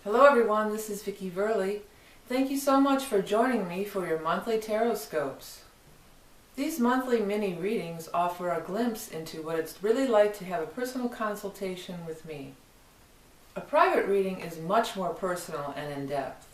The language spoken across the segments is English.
Hello everyone, this is vickieverlie. Thank you so much for joining me for your monthly tarot scopes. These monthly mini readings offer a glimpse into what it's really like to have a personal consultation with me. A private reading is much more personal and in-depth.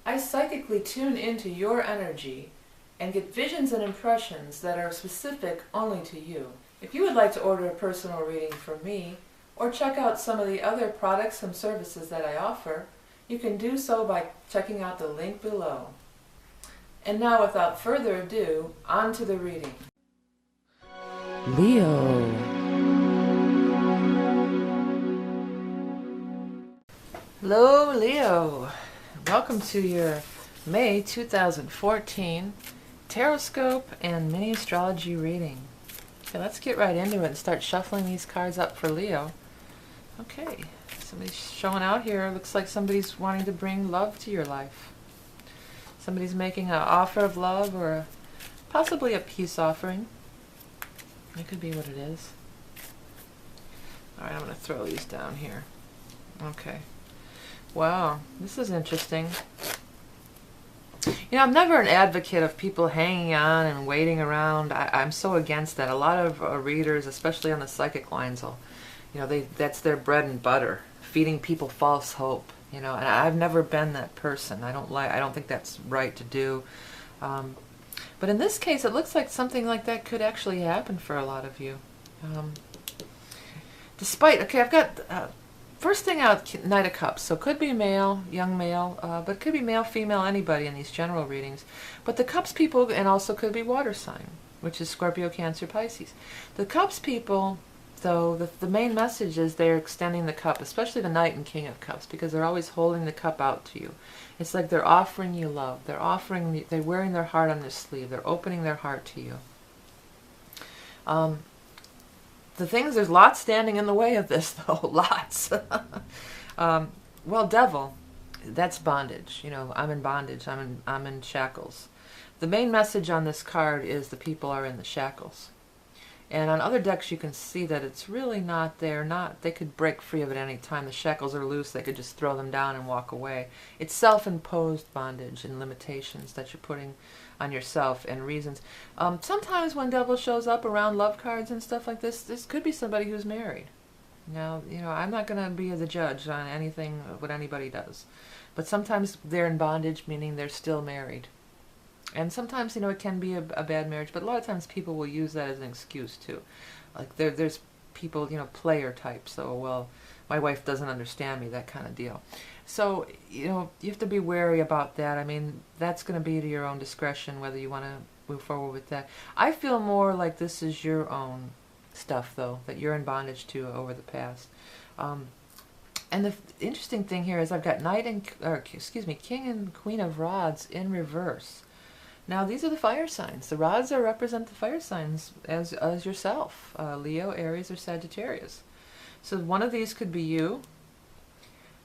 I psychically tune into your energy and get visions and impressions that are specific only to you. If you would like to order a personal reading from me, or check out some of the other products and services that I offer, you can do so by checking out the link below. And now, without further ado, on to the reading. Leo. Hello, Leo. Welcome to your May 2014 Tarot Scope and Mini Astrology reading. Okay, let's get right into it and start shuffling these cards up for Leo. Okay, somebody's showing out here. Looks like somebody's wanting to bring love to your life. Somebody's making an offer of love or possibly a peace offering. That could be what it is. Alright, I'm going to throw these down here. Okay. Wow, this is interesting. You know, I'm never an advocate of people hanging on and waiting around. I'm so against that. A lot of readers, especially on the psychic lines, will, that's their bread and butter, feeding people false hope. And I've never been that person. I don't think that's right to do. But in this case, it looks like something like that could actually happen for a lot of you. Okay, I've got first thing out, Knight of Cups. So it could be male, young male, but it could be male, female, anybody in these general readings. But the Cups people, and also could be water sign, which is Scorpio, Cancer, Pisces. The Cups people, though, the main message is they're extending the cup, especially the Knight and King of Cups, because they're always holding the cup out to you. It's like they're offering you love. They're wearing their heart on their sleeve. They're opening their heart to you. There's lots standing in the way of this, though. Lots. Well, Devil, that's bondage. I'm in bondage. I'm in shackles. The main message on this card is the people are in the shackles. And on other decks, you can see that it's really not there. They could break free of it any time. The shackles are loose. They could just throw them down and walk away. It's self-imposed bondage and limitations that you're putting on yourself and reasons. Sometimes when Devil shows up around love cards and stuff like this could be somebody who's married. Now, I'm not going to be the judge on anything, what anybody does. But sometimes they're in bondage, meaning they're still married. And sometimes, it can be a bad marriage, but a lot of times people will use that as an excuse, too. Like, there's people, player types, so, well, my wife doesn't understand me, that kind of deal. So, you have to be wary about that. I mean, that's going to be to your own discretion, whether you want to move forward with that. I feel more like this is your own stuff, though, that you're in bondage to over the past. And the interesting thing here is I've got King and Queen of Rods in reverse. Now, these are the fire signs. The rods represent the fire signs as yourself, Leo, Aries, or Sagittarius. So one of these could be you,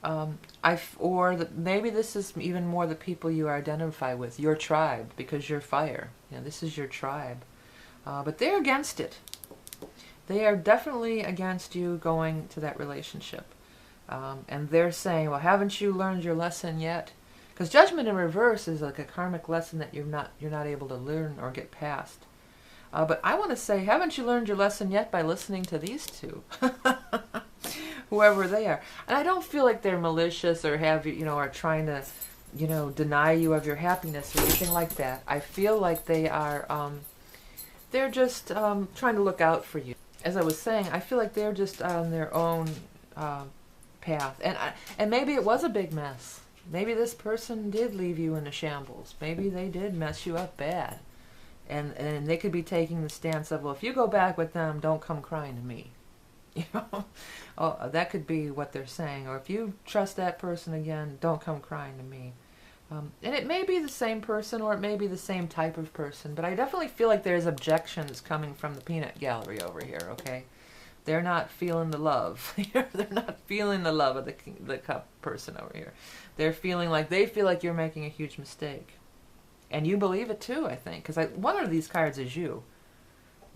maybe this is even more the people you identify with, your tribe, because you're fire. This is your tribe. But they're against it. They are definitely against you going to that relationship. And they're saying, well, haven't you learned your lesson yet? Because judgment in reverse is like a karmic lesson that you're not able to learn or get past. But I want to say, haven't you learned your lesson yet by listening to these two? Whoever they are. And I don't feel like they're malicious or are trying to, deny you of your happiness or anything like that. I feel like they are, they're just trying to look out for you. As I was saying, I feel like they're just on their own path. And maybe it was a big mess. Maybe this person did leave you in a shambles. Maybe they did mess you up bad. And they could be taking the stance of, well, if you go back with them, don't come crying to me. Oh, that could be what they're saying. Or if you trust that person again, don't come crying to me. And it may be the same person, or it may be the same type of person. But I definitely feel like there's objections coming from the peanut gallery over here, okay? They're not feeling the love. They're not feeling the love of the cup person over here. They feel like you're making a huge mistake. And you believe it too, I think. Because one of these cards is you.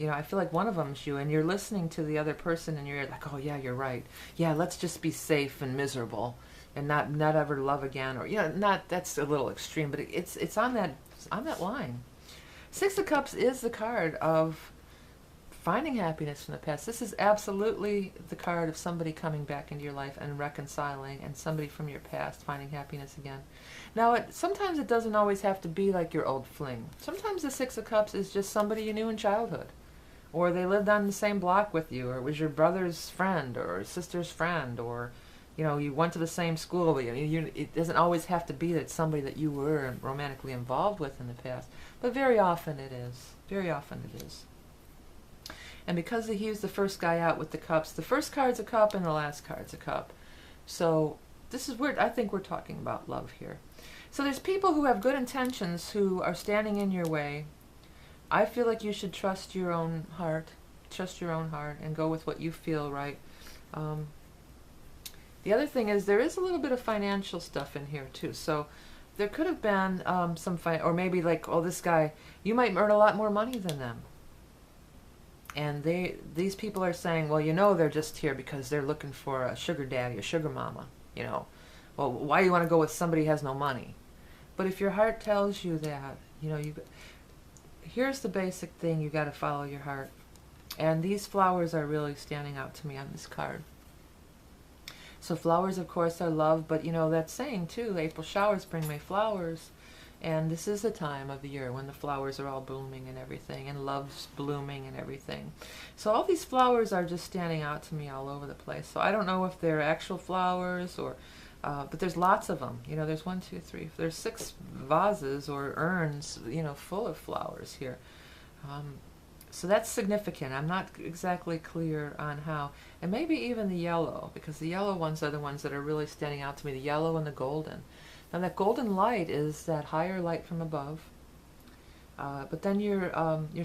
I feel like one of them is you. And you're listening to the other person and you're like, oh yeah, you're right. Yeah, let's just be safe and miserable. and not ever love again, or not, that's a little extreme, but it's on that line. Six of Cups is the card of finding happiness from the past. This is absolutely the card of somebody coming back into your life and reconciling, and somebody from your past finding happiness again. Now, sometimes it doesn't always have to be like your old fling. Sometimes the Six of Cups is just somebody you knew in childhood, or they lived on the same block with you, or it was your brother's friend or sister's friend, or you went to the same school. It doesn't always have to be that it's somebody that you were romantically involved with in the past, but very often it is. Very often it is. And because he was the first guy out with the cups, the first card's a cup and the last card's a cup. So this is where I think we're talking about love here. So there's people who have good intentions who are standing in your way. I feel like you should trust your own heart. Trust your own heart and go with what you feel right. The other thing is there is a little bit of financial stuff in here too. So there could have been or maybe like, oh, this guy, you might earn a lot more money than them. And these people are saying, well, they're just here because they're looking for a sugar daddy, a sugar mama. Well, why do you want to go with somebody who has no money? But if your heart tells you that, here's the basic thing: you got to follow your heart. And these flowers are really standing out to me on this card. So flowers, of course, are love, but that saying too, April showers bring May flowers. And this is the time of the year when the flowers are all blooming and everything, and love's blooming and everything. So all these flowers are just standing out to me all over the place. So I don't know if they're actual flowers or, but there's lots of them. There's 1, 2, 3. There's 6 vases or urns, full of flowers here. So that's significant. I'm not exactly clear on how. And maybe even the yellow, because the yellow ones are the ones that are really standing out to me, the yellow and the golden. Now that golden light is that higher light from above, but then your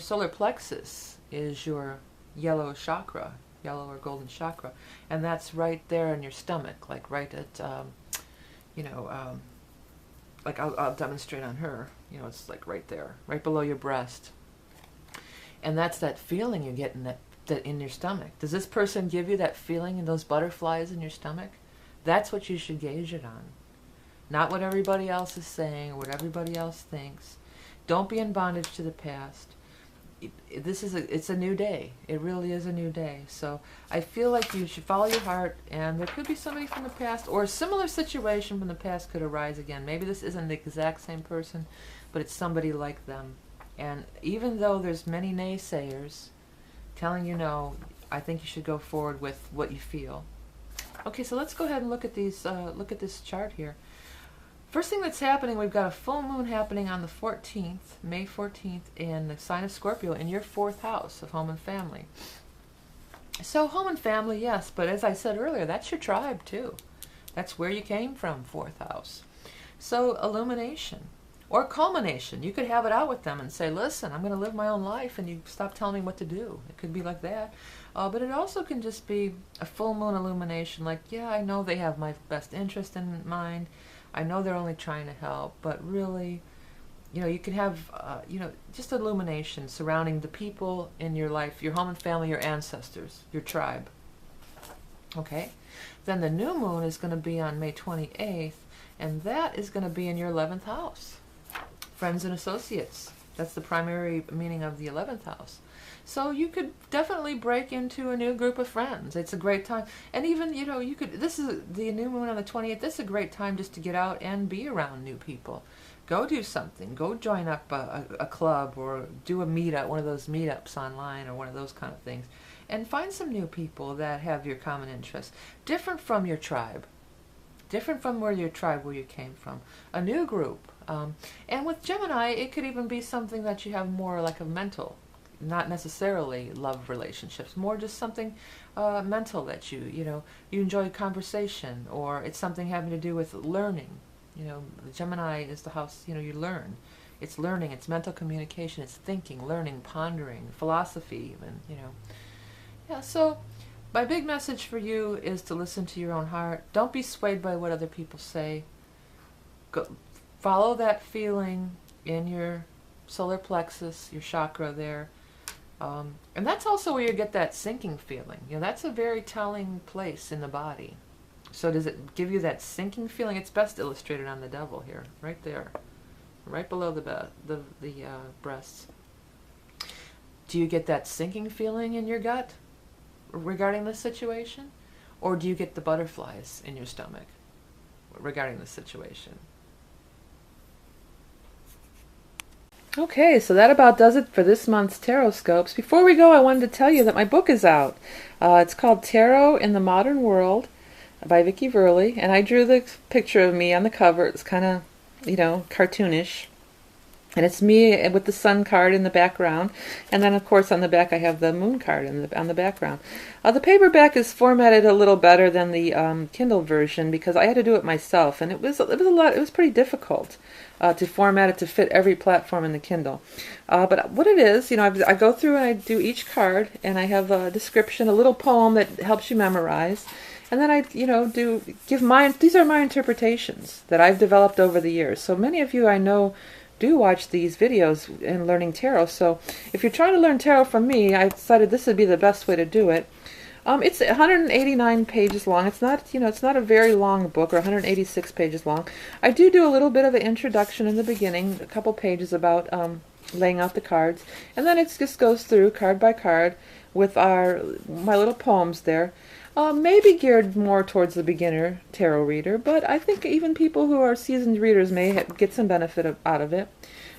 solar plexus is your yellow chakra, yellow or golden chakra, and that's right there in your stomach, like right at, like I'll demonstrate on her. It's like right there, right below your breast, and that's that feeling you get in that in your stomach. Does this person give you that feeling and those butterflies in your stomach? That's what you should gauge it on. Not what everybody else is saying or what everybody else thinks. Don't be in bondage to the past. It's a new day. It really is a new day. So I feel like you should follow your heart, and there could be somebody from the past, or a similar situation from the past could arise again. Maybe this isn't the exact same person, but it's somebody like them. And even though there's many naysayers telling you no, I think you should go forward with what you feel. Okay, so let's go ahead and look at this chart here. First thing that's happening, we've got a full moon happening on the 14th, May 14th, in the sign of Scorpio, in your 4th house of home and family. So home and family, yes, but as I said earlier, that's your tribe too. That's where you came from, 4th house. So illumination or culmination. You could have it out with them and say, listen, I'm going to live my own life, and you stop telling me what to do. It could be like that. But it also can just be a full moon illumination, like, yeah, I know they have my best interest in mind. I know they're only trying to help, but really, you can have, just illumination surrounding the people in your life, your home and family, your ancestors, your tribe. Okay? Then the new moon is going to be on May 28th, and that is going to be in your 11th house. Friends and associates. That's the primary meaning of the 11th house. So you could definitely break into a new group of friends. It's a great time. And even, you could, this is the new moon on the 28th. This is a great time just to get out and be around new people. Go do something. Go join up a club, or do a meetup, one of those meetups online, or one of those kind of things. And find some new people that have your common interests. Different from your tribe. Different from where you came from. A new group. And with Gemini, it could even be something that you have more like a mental, not necessarily love relationships, more just something mental that you enjoy conversation, or it's something having to do with learning. Gemini is the house, you learn. It's learning, it's mental communication, it's thinking, learning, pondering, philosophy even, Yeah, so my big message for you is to listen to your own heart. Don't be swayed by what other people say. Follow that feeling in your solar plexus, your chakra there. And that's also where you get that sinking feeling. That's a very telling place in the body. So does it give you that sinking feeling? It's best illustrated on the devil here, right there, right below the breasts. Do you get that sinking feeling in your gut regarding this situation? Or do you get the butterflies in your stomach regarding this situation? Okay, so that about does it for this month's Tarot Scopes. Before we go, I wanted to tell you that my book is out. It's called Tarot in the Modern World by vickieverlie, and I drew the picture of me on the cover. It's kind of, cartoonish. And it's me with the sun card in the background. And then, of course, on the back I have the moon card on the background. The paperback is formatted a little better than the Kindle version because I had to do it myself. And it was pretty difficult to format it to fit every platform in the Kindle. But what it is, I go through and I do each card. And I have a description, a little poem that helps you memorize. And then I, these are my interpretations that I've developed over the years. So many of you I know do watch these videos in learning tarot. So if you're trying to learn tarot from me, I decided this would be the best way to do it. It's 189 pages long. It's not, it's not a very long book, or 186 pages long. I do a little bit of an introduction in the beginning, a couple pages about laying out the cards, and then it just goes through card by card with my little poems there. Maybe geared more towards the beginner tarot reader, but I think even people who are seasoned readers may get some benefit out of it.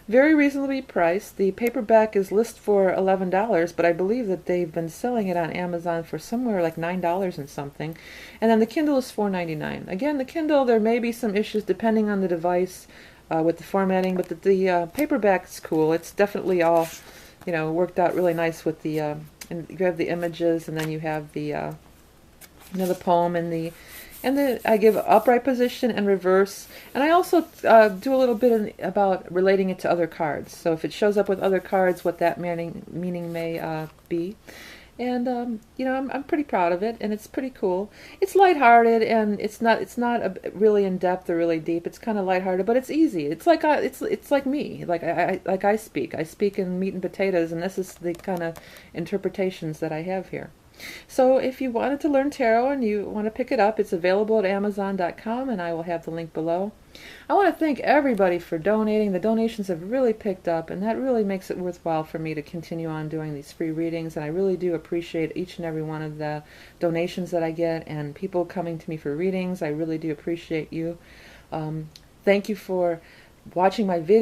Very reasonably priced. The paperback is listed for $11, but I believe that they've been selling it on Amazon for somewhere like $9 and something. And then the Kindle is $4.99. Again, the Kindle, there may be some issues depending on the device with the formatting, but the paperback's cool. It's definitely all, worked out really nice with the, and you have the images, and then you have the the poem and I give upright position and reverse, and I also do a little bit about relating it to other cards. So if it shows up with other cards, what that meaning may be. And I'm pretty proud of it, and it's pretty cool. It's lighthearted, and it's not really in depth or really deep. It's kind of lighthearted, but it's easy. It's like it's like me, like I speak. I speak in meat and potatoes, and this is the kind of interpretations that I have here. So if you wanted to learn tarot and you want to pick it up, it's available at Amazon.com, and I will have the link below. I want to thank everybody for donating. The donations have really picked up, and that really makes it worthwhile for me to continue on doing these free readings, and I really do appreciate each and every one of the donations that I get and people coming to me for readings. I really do appreciate you. Thank you for watching my video.